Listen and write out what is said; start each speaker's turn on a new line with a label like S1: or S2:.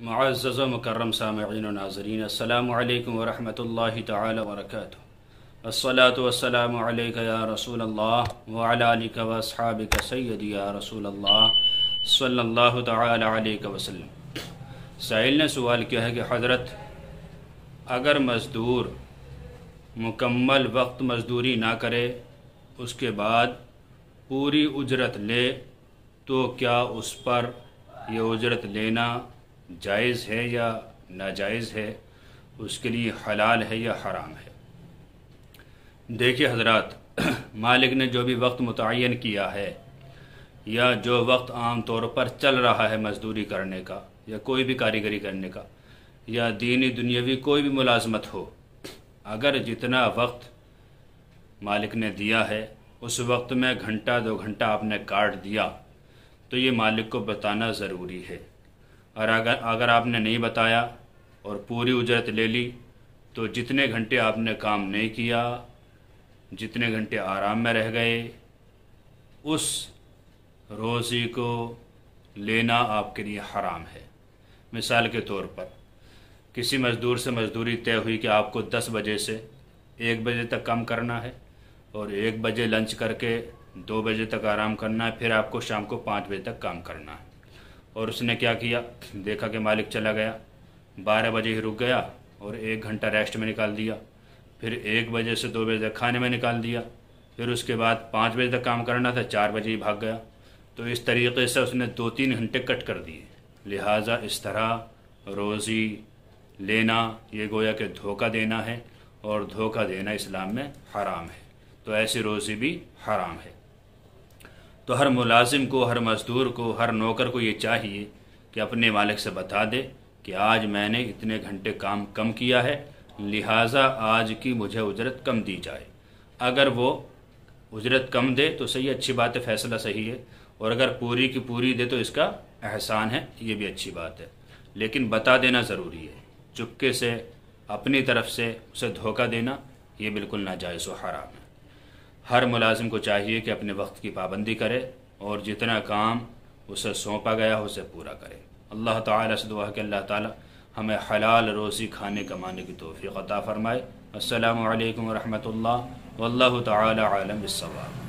S1: معزز و مکرم سامعین و ناظرین، السلام علیکم ورحمۃ اللہ تعالی وبرکاتہ۔ الصلاۃ والسلام علیک یا رسول اللہ وعلی آلک واصحابک سیدی یا رسول اللہ صلی اللہ تعالی علیہ وسلم۔ سائل نے سوال کیا ہے کہ حضرت، اگر مزدور مکمل وقت مزدوری نہ کرے اس کے بعد پوری اجرت لے تو کیا اس پر یہ اجرت لینا جائز ہے یا ناجائز ہے؟ اس کے لیے حلال ہے یا حرام ہے؟ دیکھیے حضرات، مالک نے جو بھی وقت متعین کیا ہے یا جو وقت عام طور پر چل رہا ہے مزدوری کرنے کا یا کوئی بھی کاریگری کرنے کا یا دینی دنیاوی کوئی بھی ملازمت ہو، اگر جتنا وقت مالک نے دیا ہے اس وقت میں گھنٹہ 2 گھنٹہ آپ نے کاٹ دیا تو یہ مالک کو بتانا ضروری ہے، اور اگر آپ نے نہیں بتایا اور پوری اجرت لے لی تو جتنے گھنٹے آپ نے کام نہیں کیا، جتنے گھنٹے آرام میں رہ گئے، اس روزی کو لینا آپ کے لیے حرام ہے۔ مثال کے طور پر کسی مزدور سے مزدوری طے ہوئی کہ آپ کو 10 بجے سے 1 بجے تک کام کرنا ہے اور 1 بجے لنچ کر کے 2 بجے تک آرام کرنا ہے، پھر آپ کو شام کو 5 بجے تک کام کرنا ہے۔ اور اس نے کیا کیا، دیکھا کہ مالک چلا گیا، 12 بجے ہی رک گیا اور 1 گھنٹہ ریسٹ میں نکال دیا، پھر 1 بجے سے 2 بجے تک کھانے میں نکال دیا، پھر اس کے بعد 5 بجے تک کام کرنا تھا، 4 بجے ہی بھاگ گیا، تو اس طریقے سے اس نے 2-3 گھنٹے کٹ کر دیے۔ لہٰذا اس طرح روزی لینا یہ گویا کہ دھوکہ دینا ہے، اور دھوکہ دینا اسلام میں حرام ہے، تو ایسی روزی بھی حرام ہے۔ تو ہر ملازم کو، ہر مزدور کو، ہر نوکر کو یہ چاہیے کہ اپنے مالک سے بتا دے کہ آج میں نے اتنے گھنٹے کام کم کیا ہے، لہٰذا آج کی مجھے اجرت کم دی جائے۔ اگر وہ اجرت کم دے تو صحیح، اچھی بات ہے، فیصلہ صحیح ہے، اور اگر پوری کی پوری دے تو اس کا احسان ہے، یہ بھی اچھی بات ہے، لیکن بتا دینا ضروری ہے۔ چپکے سے اپنی طرف سے اسے دھوکہ دینا یہ بالکل ناجائز و حرام ہے۔ ہر ملازم کو چاہیے کہ اپنے وقت کی پابندی کرے اور جتنا کام اسے سونپا گیا ہو اسے پورا کرے۔ اللہ تعالیٰ سے دعا ہے کہ اللہ تعالیٰ ہمیں حلال روزی کھانے کمانے کی توفیق عطا فرمائے۔ السلام علیکم ورحمۃ اللہ، واللہ تعالیٰ عالم بالصواب۔